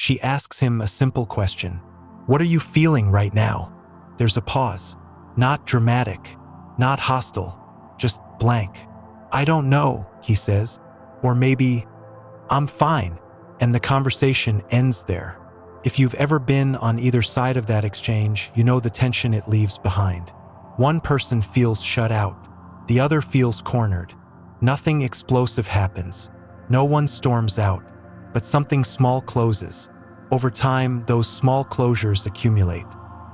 She asks him a simple question. What are you feeling right now? There's a pause. Not dramatic, not hostile, just blank. I don't know, he says. Or maybe, I'm fine. And the conversation ends there. If you've ever been on either side of that exchange, you know the tension it leaves behind. One person feels shut out. The other feels cornered. Nothing explosive happens. No one storms out. But something small closes. Over time, those small closures accumulate.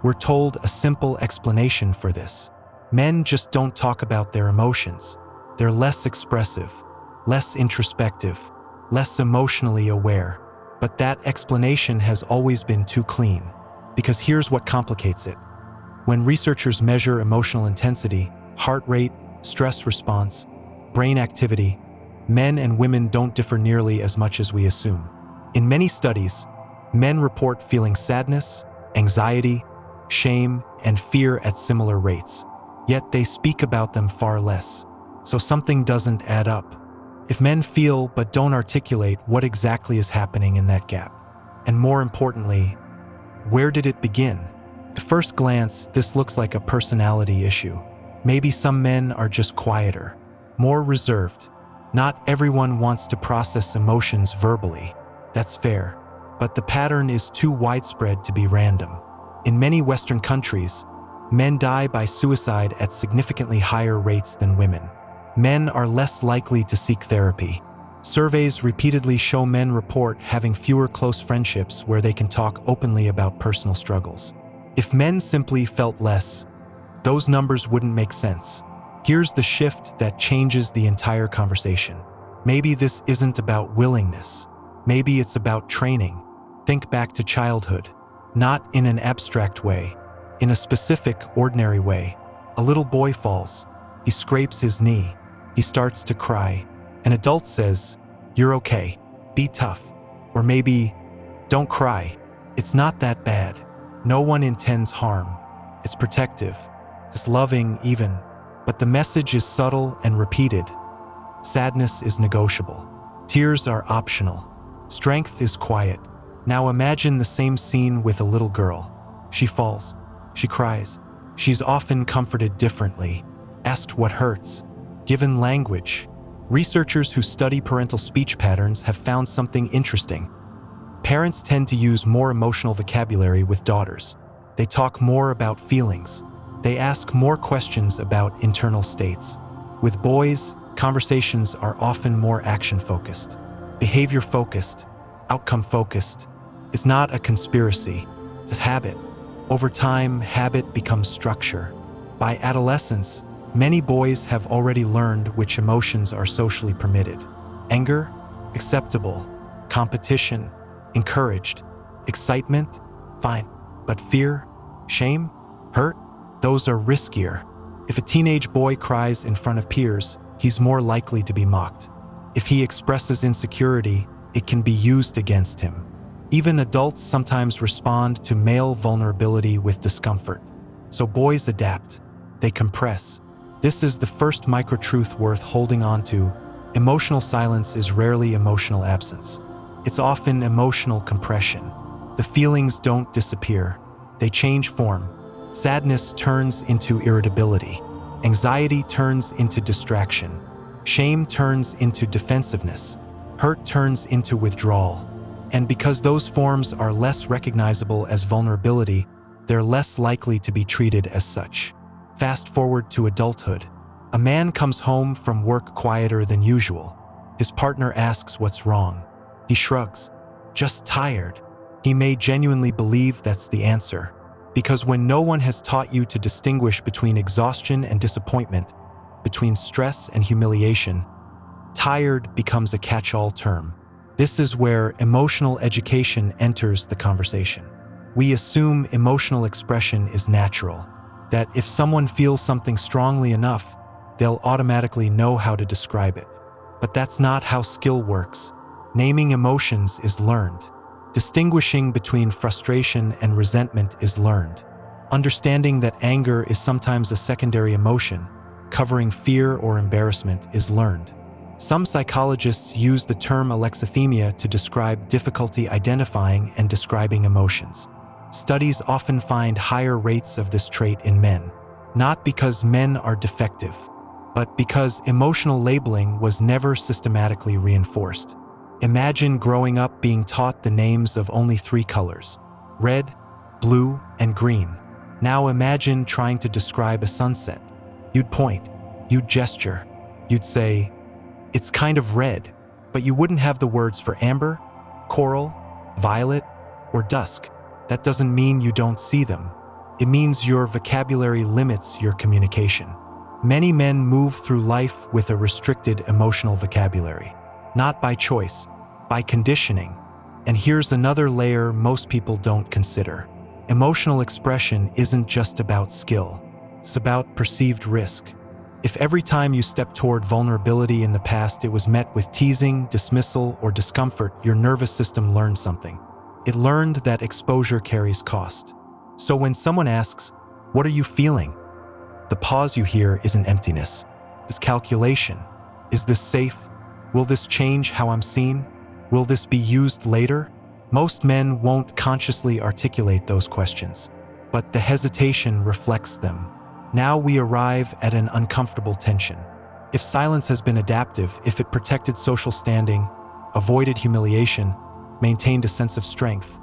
We're told a simple explanation for this. Men just don't talk about their emotions. They're less expressive, less introspective, less emotionally aware. But that explanation has always been too clean. Because here's what complicates it. When researchers measure emotional intensity, heart rate, stress response, brain activity, men and women don't differ nearly as much as we assume. In many studies, men report feeling sadness, anxiety, shame, and fear at similar rates. Yet they speak about them far less. So something doesn't add up. If men feel but don't articulate what exactly is happening in that gap. And more importantly, where did it begin? At first glance, this looks like a personality issue. Maybe some men are just quieter, more reserved. Not everyone wants to process emotions verbally. That's fair. But the pattern is too widespread to be random. In many Western countries, men die by suicide at significantly higher rates than women. Men are less likely to seek therapy. Surveys repeatedly show men report having fewer close friendships where they can talk openly about personal struggles. If men simply felt less, those numbers wouldn't make sense. Here's the shift that changes the entire conversation. Maybe this isn't about willingness. Maybe it's about training. Think back to childhood. Not in an abstract way, in a specific, ordinary way. A little boy falls. He scrapes his knee. He starts to cry. An adult says, "You're okay. Be tough." Or maybe, "Don't cry. It's not that bad." No one intends harm. It's protective. It's loving even. But the message is subtle and repeated. Sadness is negotiable. Tears are optional. Strength is quiet. Now imagine the same scene with a little girl. She falls. She cries. She's often comforted differently. Asked what hurts. Given language. Researchers who study parental speech patterns have found something interesting. Parents tend to use more emotional vocabulary with daughters. They talk more about feelings. They ask more questions about internal states. With boys, conversations are often more action-focused, behavior-focused, outcome-focused. It's not a conspiracy, it's habit. Over time, habit becomes structure. By adolescence, many boys have already learned which emotions are socially permitted. Anger, acceptable. Competition, encouraged. Excitement, fine. But fear, shame, hurt, those are riskier. If a teenage boy cries in front of peers, he's more likely to be mocked. If he expresses insecurity, it can be used against him. Even adults sometimes respond to male vulnerability with discomfort. So boys adapt. They compress. This is the first micro-truth worth holding on to. Emotional silence is rarely emotional absence. It's often emotional compression. The feelings don't disappear. They change form. Sadness turns into irritability. Anxiety turns into distraction. Shame turns into defensiveness. Hurt turns into withdrawal. And because those forms are less recognizable as vulnerability, they're less likely to be treated as such. Fast forward to adulthood. A man comes home from work quieter than usual. His partner asks what's wrong. He shrugs. Just tired. He may genuinely believe that's the answer. Because when no one has taught you to distinguish between exhaustion and disappointment, between stress and humiliation, tired becomes a catch-all term. This is where emotional education enters the conversation. We assume emotional expression is natural, that if someone feels something strongly enough, they'll automatically know how to describe it. But that's not how skill works. Naming emotions is learned. Distinguishing between frustration and resentment is learned. Understanding that anger is sometimes a secondary emotion, covering fear or embarrassment, is learned. Some psychologists use the term alexithymia to describe difficulty identifying and describing emotions. Studies often find higher rates of this trait in men, not because men are defective, but because emotional labeling was never systematically reinforced. Imagine growing up being taught the names of only 3 colors: red, blue, and green. Now imagine trying to describe a sunset. You'd point, you'd gesture, you'd say, "It's kind of red," but you wouldn't have the words for amber, coral, violet, or dusk. That doesn't mean you don't see them. It means your vocabulary limits your communication. Many men move through life with a restricted emotional vocabulary, not by choice, by conditioning. And here's another layer most people don't consider. Emotional expression isn't just about skill. It's about perceived risk. If every time you step toward vulnerability in the past it was met with teasing, dismissal, or discomfort, your nervous system learned something. It learned that exposure carries cost. So when someone asks, "What are you feeling?" the pause you hear isn't emptiness. It's calculation. Is this safe? Will this change how I'm seen? Will this be used later? Most men won't consciously articulate those questions, but the hesitation reflects them. Now we arrive at an uncomfortable tension. If silence has been adaptive, if it protected social standing, avoided humiliation, maintained a sense of strength,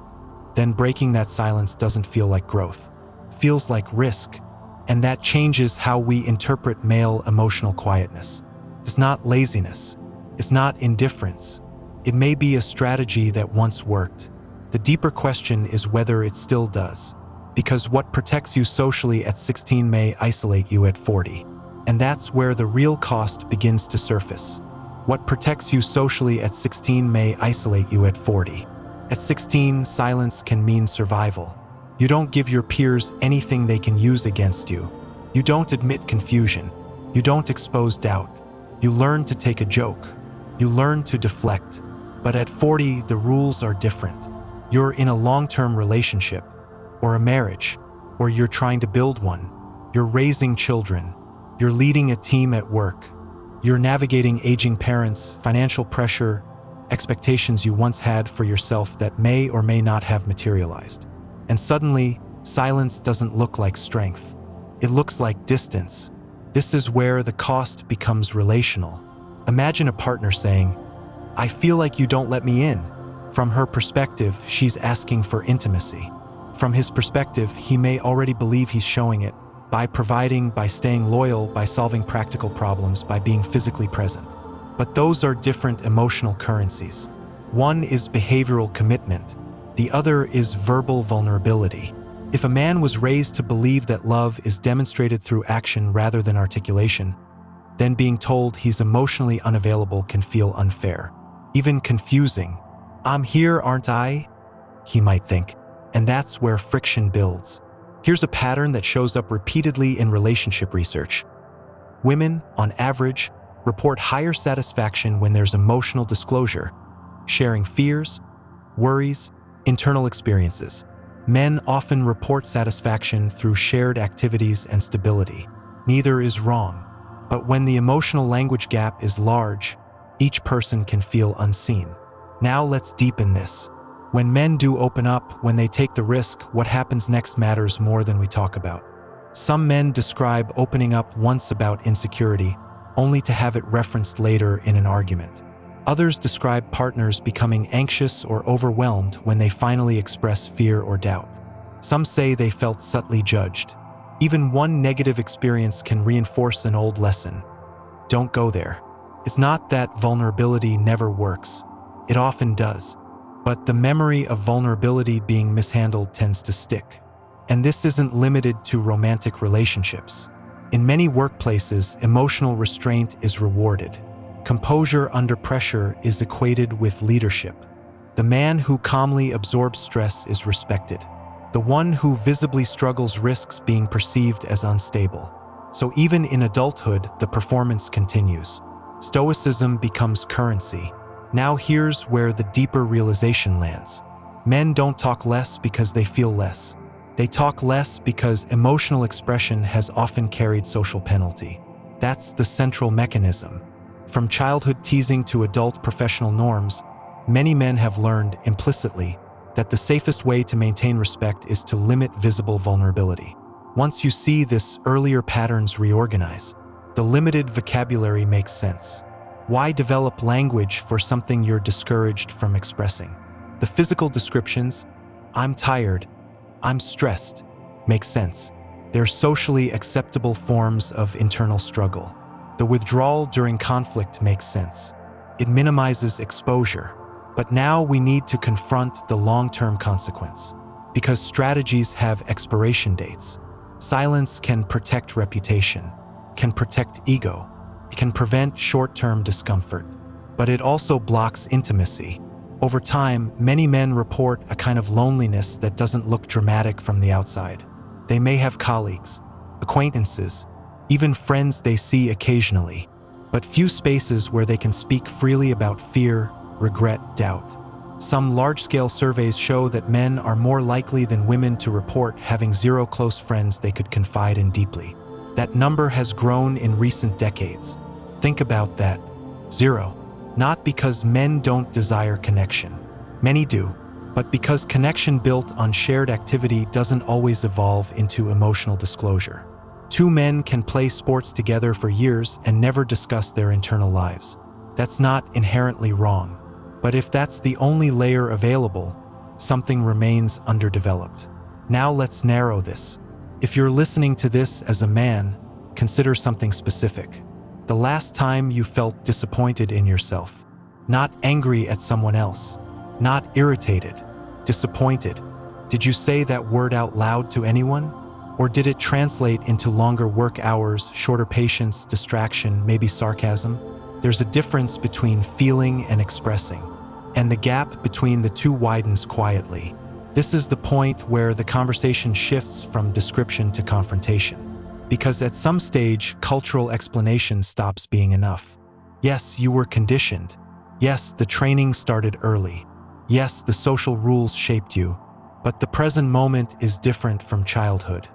then breaking that silence doesn't feel like growth. It feels like risk, and that changes how we interpret male emotional quietness. It's not laziness. It's not indifference. It may be a strategy that once worked. The deeper question is whether it still does. Because what protects you socially at 16 may isolate you at 40. And that's where the real cost begins to surface. What protects you socially at 16 may isolate you at 40. At 16, silence can mean survival. You don't give your peers anything they can use against you. You don't admit confusion. You don't expose doubt. You learn to take a joke. You learn to deflect. But at 40, the rules are different. You're in a long-term relationship, or a marriage, or you're trying to build one. You're raising children. You're leading a team at work. You're navigating aging parents, financial pressure, expectations you once had for yourself that may or may not have materialized. And suddenly, silence doesn't look like strength. It looks like distance. This is where the cost becomes relational. Imagine a partner saying, "I feel like you don't let me in." From her perspective, she's asking for intimacy. From his perspective, he may already believe he's showing it by providing, by staying loyal, by solving practical problems, by being physically present. But those are different emotional currencies. One is behavioral commitment. The other is verbal vulnerability. If a man was raised to believe that love is demonstrated through action rather than articulation, then being told he's emotionally unavailable can feel unfair, even confusing. "I'm here, aren't I?" he might think. And that's where friction builds. Here's a pattern that shows up repeatedly in relationship research. Women, on average, report higher satisfaction when there's emotional disclosure, sharing fears, worries, internal experiences. Men often report satisfaction through shared activities and stability. Neither is wrong, but when the emotional language gap is large, each person can feel unseen. Now let's deepen this. When men do open up, when they take the risk, what happens next matters more than we talk about. Some men describe opening up once about insecurity, only to have it referenced later in an argument. Others describe partners becoming anxious or overwhelmed when they finally express fear or doubt. Some say they felt subtly judged. Even one negative experience can reinforce an old lesson. Don't go there. It's not that vulnerability never works. It often does. But the memory of vulnerability being mishandled tends to stick. And this isn't limited to romantic relationships. In many workplaces, emotional restraint is rewarded. Composure under pressure is equated with leadership. The man who calmly absorbs stress is respected. The one who visibly struggles risks being perceived as unstable. So even in adulthood, the performance continues. Stoicism becomes currency. Now here's where the deeper realization lands. Men don't talk less because they feel less. They talk less because emotional expression has often carried social penalty. That's the central mechanism. From childhood teasing to adult professional norms, many men have learned implicitly that the safest way to maintain respect is to limit visible vulnerability. Once you see this, earlier patterns reorganize. The limited vocabulary makes sense. Why develop language for something you're discouraged from expressing? The physical descriptions, "I'm tired," "I'm stressed," make sense. They're socially acceptable forms of internal struggle. The withdrawal during conflict makes sense. It minimizes exposure. But now we need to confront the long-term consequence. Because strategies have expiration dates. Silence can protect reputation, can protect ego, it can prevent short-term discomfort, but it also blocks intimacy. Over time, many men report a kind of loneliness that doesn't look dramatic from the outside. They may have colleagues, acquaintances, even friends they see occasionally, but few spaces where they can speak freely about fear, regret, doubt. Some large-scale surveys show that men are more likely than women to report having zero close friends they could confide in deeply. That number has grown in recent decades. Think about that. Zero. Not because men don't desire connection. Many do, but because connection built on shared activity doesn't always evolve into emotional disclosure. Two men can play sports together for years and never discuss their internal lives. That's not inherently wrong. But if that's the only layer available, something remains underdeveloped. Now let's narrow this. If you're listening to this as a man, consider something specific. The last time you felt disappointed in yourself. Not angry at someone else. Not irritated. Disappointed. Did you say that word out loud to anyone? Or did it translate into longer work hours, shorter patience, distraction, maybe sarcasm? There's a difference between feeling and expressing, and the gap between the two widens quietly. This is the point where the conversation shifts from description to confrontation, because at some stage, cultural explanation stops being enough. Yes, you were conditioned. Yes, the training started early. Yes, the social rules shaped you. But the present moment is different from childhood.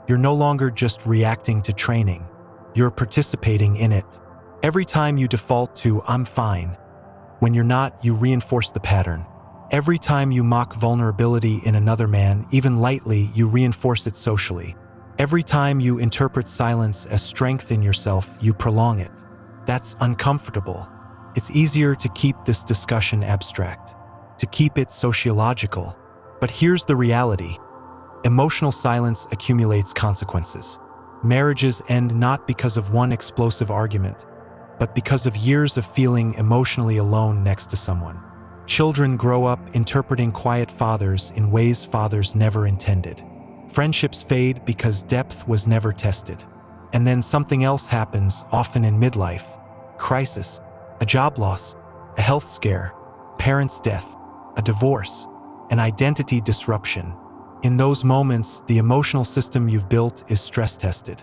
You're no longer just reacting to training. You're participating in it. Every time you default to "I'm fine," when you're not, you reinforce the pattern. Every time you mock vulnerability in another man, even lightly, you reinforce it socially. Every time you interpret silence as strength in yourself, you prolong it. That's uncomfortable. It's easier to keep this discussion abstract, to keep it sociological. But here's the reality. Emotional silence accumulates consequences. Marriages end not because of one explosive argument, but because of years of feeling emotionally alone next to someone. Children grow up interpreting quiet fathers in ways fathers never intended. Friendships fade because depth was never tested. And then something else happens, often in midlife. Crisis, a job loss, a health scare, parent's death, a divorce, an identity disruption. In those moments, the emotional system you've built is stress-tested.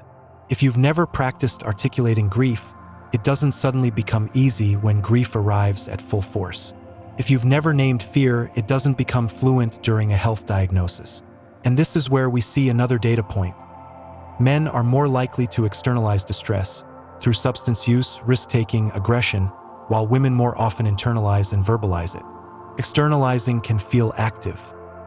If you've never practiced articulating grief, it doesn't suddenly become easy when grief arrives at full force. If you've never named fear, it doesn't become fluent during a health diagnosis. And this is where we see another data point. Men are more likely to externalize distress through substance use, risk-taking, aggression, while women more often internalize and verbalize it. Externalizing can feel active,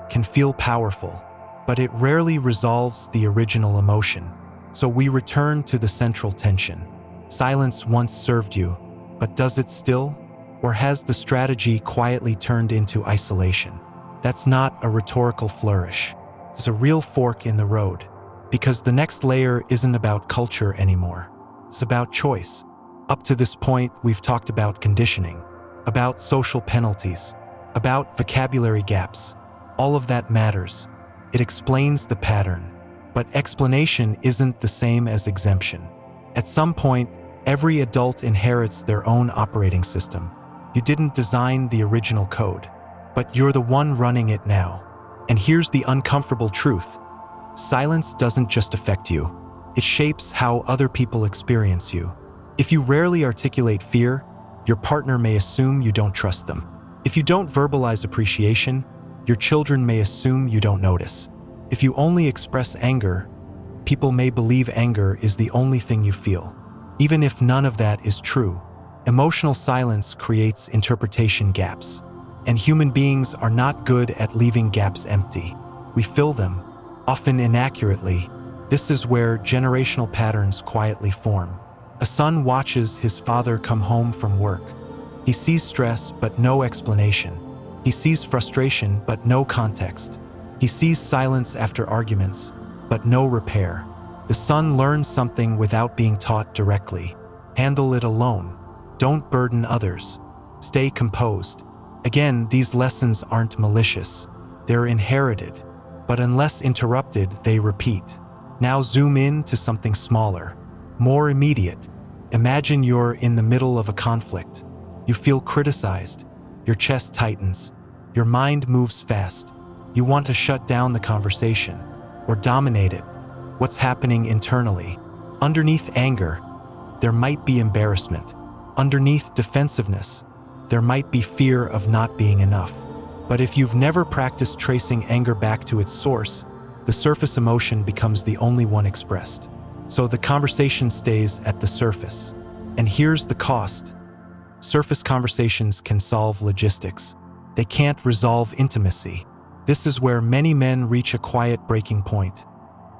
can feel powerful, but it rarely resolves the original emotion. So we return to the central tension. Silence once served you, but does it still? Or has the strategy quietly turned into isolation? That's not a rhetorical flourish. It's a real fork in the road. Because the next layer isn't about culture anymore. It's about choice. Up to this point, we've talked about conditioning, about social penalties, about vocabulary gaps. All of that matters. It explains the pattern. But explanation isn't the same as exemption. At some point, every adult inherits their own operating system. You didn't design the original code, but you're the one running it now. And here's the uncomfortable truth. Silence doesn't just affect you. It shapes how other people experience you. If you rarely articulate fear, your partner may assume you don't trust them. If you don't verbalize appreciation, your children may assume you don't notice. If you only express anger, people may believe anger is the only thing you feel, even if none of that is true. Emotional silence creates interpretation gaps, and human beings are not good at leaving gaps empty. We fill them, often inaccurately. This is where generational patterns quietly form. A son watches his father come home from work. He sees stress but no explanation. He sees frustration but no context. He sees silence after arguments, but no repair. The son learns something without being taught directly. Handle it alone. Don't burden others. Stay composed. Again, these lessons aren't malicious. They're inherited, but unless interrupted, they repeat. Now zoom in to something smaller, more immediate. Imagine you're in the middle of a conflict. You feel criticized. Your chest tightens. Your mind moves fast. You want to shut down the conversation or dominate it. What's happening internally? Underneath anger, there might be embarrassment. Underneath defensiveness, there might be fear of not being enough. But if you've never practiced tracing anger back to its source, the surface emotion becomes the only one expressed. So the conversation stays at the surface. And here's the cost. Surface conversations can solve logistics. They can't resolve intimacy. This is where many men reach a quiet breaking point.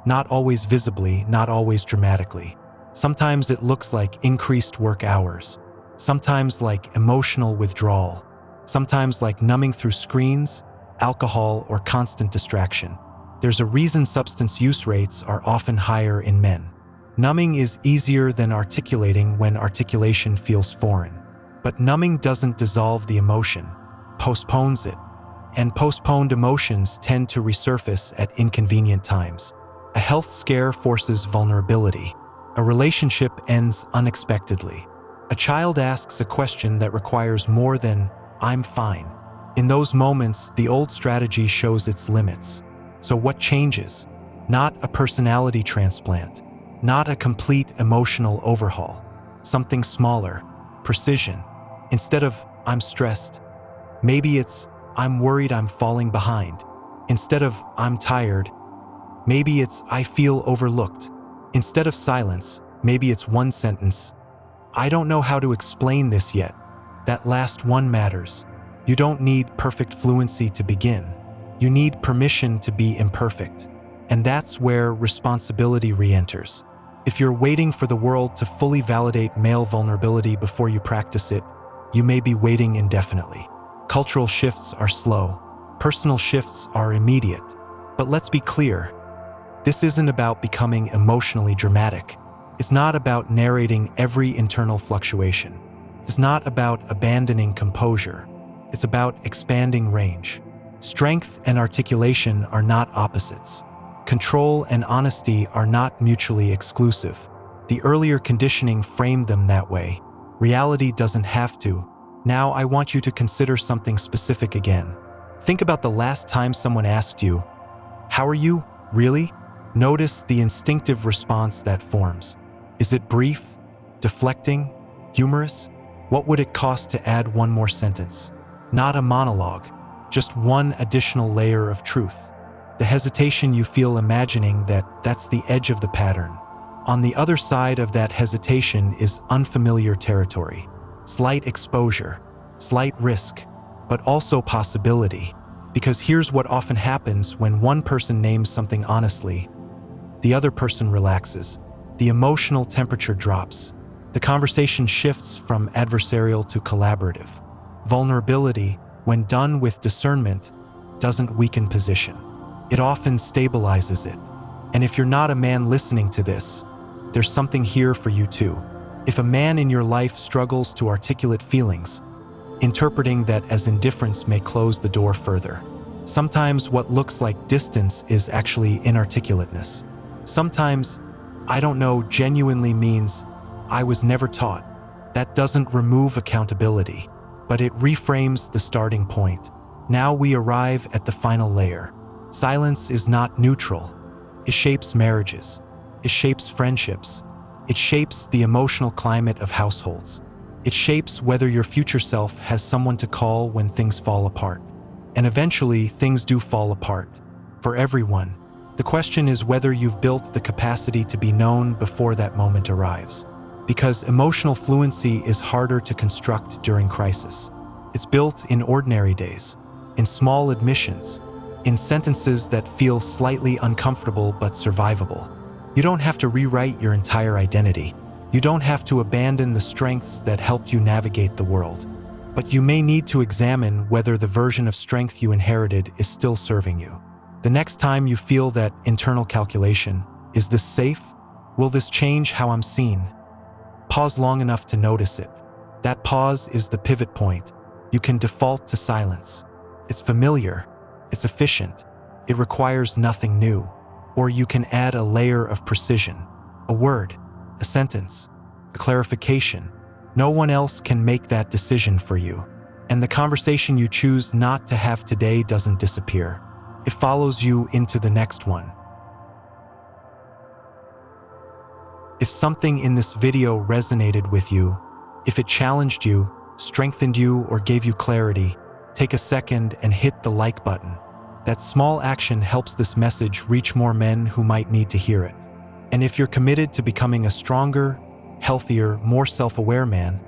Not always visibly, not always dramatically. Sometimes it looks like increased work hours. Sometimes like emotional withdrawal. Sometimes like numbing through screens, alcohol, or constant distraction. There's a reason substance use rates are often higher in men. Numbing is easier than articulating when articulation feels foreign. But numbing doesn't dissolve the emotion, postpones it. And postponed emotions tend to resurface at inconvenient times. A health scare forces vulnerability. A relationship ends unexpectedly. A child asks a question that requires more than, "I'm fine." In those moments, the old strategy shows its limits. So what changes? Not a personality transplant, not a complete emotional overhaul. Something smaller, precision. Instead of, "I'm stressed," maybe it's, "I'm worried I'm falling behind." Instead of, "I'm tired," maybe it's, "I feel overlooked." Instead of silence, maybe it's one sentence, "I don't know how to explain this yet." That last one matters. You don't need perfect fluency to begin. You need permission to be imperfect. And that's where responsibility re-enters. If you're waiting for the world to fully validate male vulnerability before you practice it, you may be waiting indefinitely. Cultural shifts are slow. Personal shifts are immediate. But let's be clear. This isn't about becoming emotionally dramatic. It's not about narrating every internal fluctuation. It's not about abandoning composure. It's about expanding range. Strength and articulation are not opposites. Control and honesty are not mutually exclusive. The earlier conditioning framed them that way. Reality doesn't have to. Now I want you to consider something specific again. Think about the last time someone asked you, "How are you? Really?" Notice the instinctive response that forms. Is it brief, deflecting, humorous? What would it cost to add one more sentence? Not a monologue, just one additional layer of truth. The hesitation you feel imagining that's the edge of the pattern. On the other side of that hesitation is unfamiliar territory. Slight exposure, slight risk, but also possibility. Because here's what often happens when one person names something honestly, the other person relaxes. The emotional temperature drops. The conversation shifts from adversarial to collaborative. Vulnerability, when done with discernment, doesn't weaken position. It often stabilizes it. And if you're not a man listening to this, there's something here for you too. If a man in your life struggles to articulate feelings, interpreting that as indifference may close the door further. Sometimes what looks like distance is actually inarticulateness. Sometimes, "I don't know" genuinely means, "I was never taught." That doesn't remove accountability, but it reframes the starting point. Now we arrive at the final layer. Silence is not neutral. It shapes marriages. It shapes friendships. It shapes the emotional climate of households. It shapes whether your future self has someone to call when things fall apart. And eventually, things do fall apart. For everyone. The question is whether you've built the capacity to be known before that moment arrives. because emotional fluency is harder to construct during crisis. It's built in ordinary days, in small admissions, in sentences that feel slightly uncomfortable but survivable. You don't have to rewrite your entire identity. You don't have to abandon the strengths that helped you navigate the world. But you may need to examine whether the version of strength you inherited is still serving you. The next time you feel that internal calculation, is this safe? Will this change how I'm seen? Pause long enough to notice it. That pause is the pivot point. You can default to silence. It's familiar. It's efficient. It requires nothing new. Or you can add a layer of precision. A word, a sentence, a clarification. No one else can make that decision for you. And the conversation you choose not to have today doesn't disappear. It follows you into the next one. If something in this video resonated with you, if it challenged you, strengthened you, or gave you clarity, take a second and hit the like button. That small action helps this message reach more men who might need to hear it. And if you're committed to becoming a stronger, healthier, more self-aware man,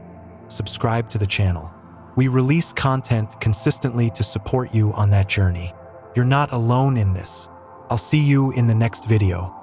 subscribe to the channel. We release content consistently to support you on that journey. You're not alone in this. I'll see you in the next video.